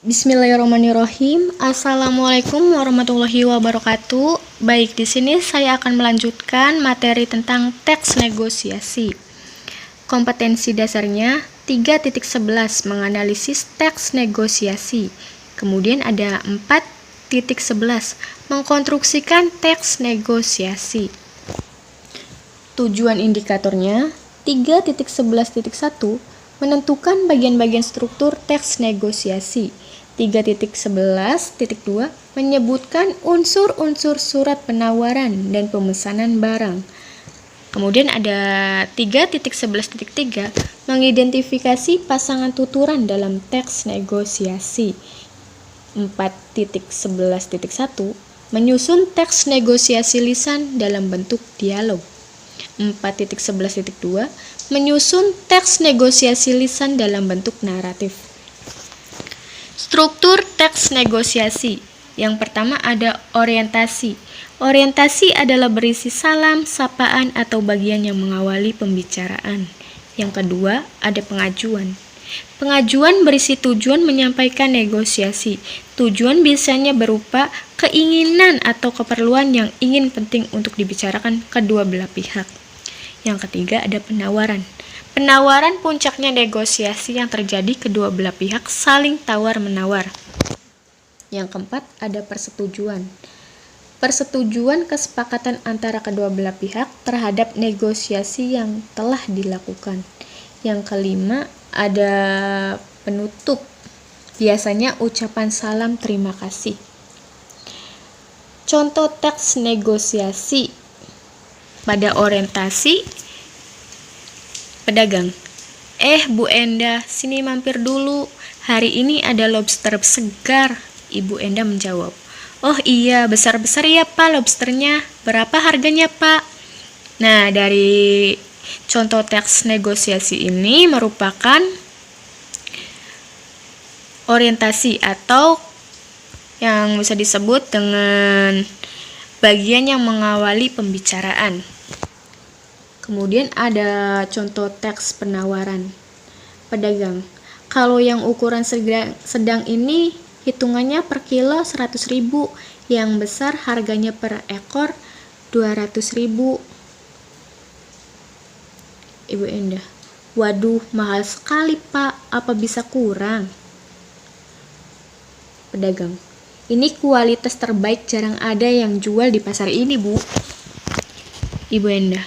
Bismillahirrahmanirrahim. Assalamualaikum warahmatullahi wabarakatuh. Baik, di sini saya akan melanjutkan materi tentang teks negosiasi. Kompetensi dasarnya 3.11 menganalisis teks negosiasi. Kemudian ada 4.11 mengkonstruksikan teks negosiasi. Tujuan indikatornya 3.11.1 menentukan bagian-bagian struktur teks negosiasi. 3.11.2 menyebutkan unsur-unsur surat penawaran dan pemesanan barang. Kemudian ada 3.11.3 mengidentifikasi pasangan tuturan dalam teks negosiasi. 4.11.1 menyusun teks negosiasi lisan dalam bentuk dialog. 4.11.2 menyusun teks negosiasi lisan dalam bentuk naratif. Struktur teks negosiasi. Yang pertama ada orientasi. Orientasi adalah berisi salam, sapaan, atau bagian yang mengawali pembicaraan. Yang kedua ada pengajuan. Pengajuan berisi tujuan menyampaikan negosiasi. Tujuan biasanya berupa keinginan atau keperluan yang ingin penting untuk dibicarakan kedua belah pihak. Yang ketiga ada penawaran. Penawaran puncaknya negosiasi yang terjadi kedua belah pihak saling tawar-menawar. Yang keempat ada persetujuan. Persetujuan kesepakatan antara kedua belah pihak terhadap negosiasi yang telah dilakukan. Yang kelima ada penutup. Biasanya ucapan salam terima kasih. Contoh teks negosiasi. Pada orientasi, pedagang. Bu Enda, sini mampir dulu. Hari ini ada lobster segar. Ibu Enda menjawab. Oh iya, besar-besar ya Pak lobsternya. Berapa harganya Pak? Nah, dari contoh teks negosiasi ini merupakan orientasi atau yang bisa disebut dengan bagian yang mengawali pembicaraan. Kemudian ada contoh teks penawaran. Pedagang. Kalau yang ukuran sedang ini hitungannya per kilo 100.000, yang besar harganya per ekor 200.000. Ibu Endah. Waduh, mahal sekali Pak, apa bisa kurang? Pedagang. Ini kualitas terbaik, jarang ada yang jual di pasar ini, Bu. Ibu Endah.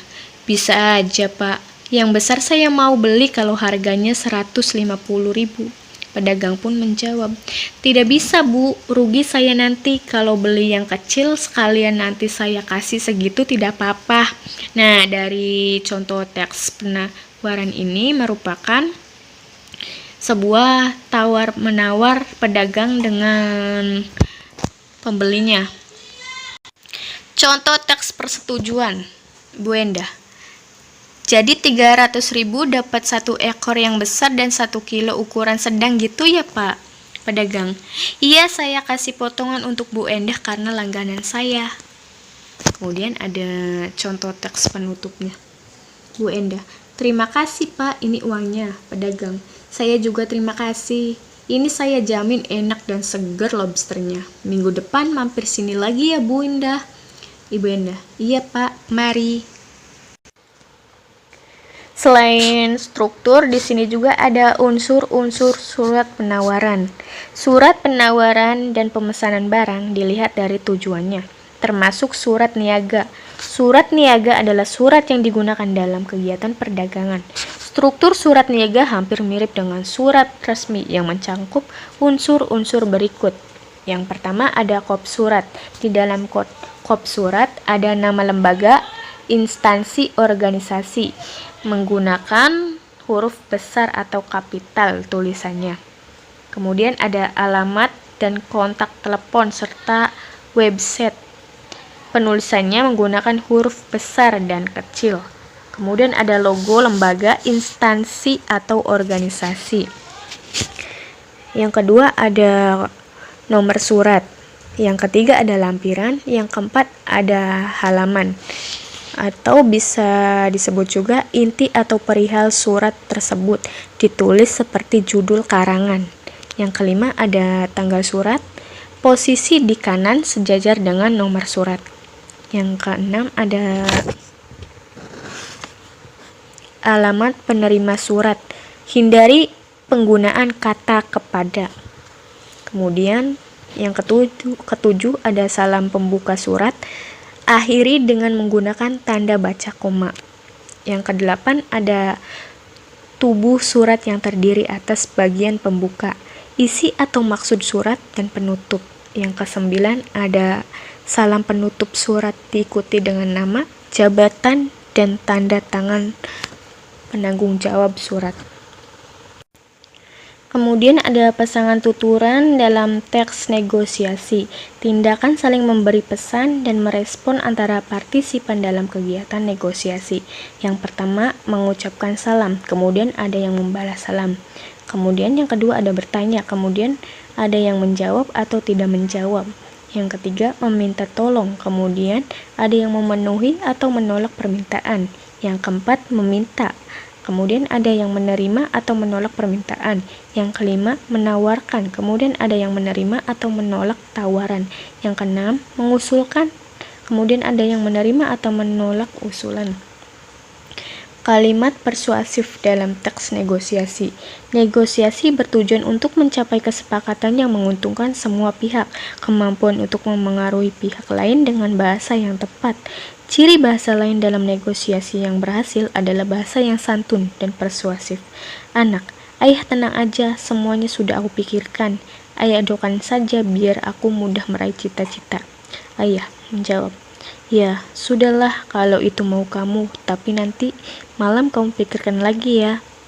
Bisa aja, Pak. Yang besar saya mau beli kalau harganya 150.000. Pedagang pun menjawab, tidak bisa, Bu. Rugi saya nanti kalau beli yang kecil sekalian nanti saya kasih segitu tidak apa-apa. Nah, dari contoh teks penawaran ini merupakan sebuah tawar-menawar pedagang dengan pembelinya. Contoh teks persetujuan. Bu Endah. Jadi 300.000 dapat 1 ekor yang besar dan 1 kilo ukuran sedang gitu ya Pak? Pedagang. Iya, saya kasih potongan untuk Bu Endah karena langganan saya. Kemudian ada contoh teks penutupnya. Bu Endah. Terima kasih Pak, ini uangnya. Pedagang. Saya juga terima kasih. Ini saya jamin enak dan segar lobsternya. Minggu depan mampir sini lagi ya Bu Endah. Ibu Endah. Iya Pak, mari. Selain struktur, di sini juga ada unsur-unsur surat penawaran. Surat penawaran dan pemesanan barang dilihat dari tujuannya, termasuk surat niaga. Surat niaga adalah surat yang digunakan dalam kegiatan perdagangan. Struktur surat niaga hampir mirip dengan surat resmi yang mencangkup unsur-unsur berikut. Yang pertama ada kop surat. Di dalam kop surat ada nama lembaga, instansi, organisasi, menggunakan huruf besar atau kapital tulisannya. Kemudian ada alamat dan kontak telepon serta website. Penulisannya menggunakan huruf besar dan kecil. Kemudian ada logo lembaga, instansi, atau organisasi. Yang kedua ada nomor surat. Yang ketiga ada lampiran. Yang keempat ada halaman. atau bisa disebut juga inti atau perihal surat tersebut ditulis seperti judul karangan. Yang kelima ada tanggal surat, posisi di kanan sejajar dengan nomor surat. Yang keenam ada alamat penerima surat, hindari penggunaan kata kepada. Kemudian yang ketujuh ada salam pembuka surat, akhiri dengan menggunakan tanda baca koma. Yang kedelapan ada tubuh surat yang terdiri atas bagian pembuka, isi atau maksud surat, dan penutup. Yang kesembilan ada salam penutup surat diikuti dengan nama, jabatan, dan tanda tangan penanggung jawab surat. Kemudian ada pasangan tuturan dalam teks negosiasi, tindakan saling memberi pesan dan merespon antara partisipan dalam kegiatan negosiasi. Yang pertama, mengucapkan salam, kemudian ada yang membalas salam. Kemudian yang kedua ada bertanya, kemudian ada yang menjawab atau tidak menjawab. Yang ketiga, meminta tolong, kemudian ada yang memenuhi atau menolak permintaan. Yang keempat, meminta. Kemudian ada yang menerima atau menolak permintaan. Yang kelima, menawarkan. Kemudian ada yang menerima atau menolak tawaran. Yang keenam, mengusulkan. Kemudian ada yang menerima atau menolak usulan. Kalimat persuasif dalam teks negosiasi. Negosiasi bertujuan untuk mencapai kesepakatan yang menguntungkan semua pihak, kemampuan untuk memengaruhi pihak lain dengan bahasa yang tepat. Ciri bahasa lain dalam negosiasi yang berhasil adalah bahasa yang santun dan persuasif. Anak, ayah tenang aja, semuanya sudah aku pikirkan. Ayah doakan saja biar aku mudah meraih cita-cita. Ayah menjawab, ya, sudahlah kalau itu mau kamu, tapi nanti malam kamu pikirkan lagi ya.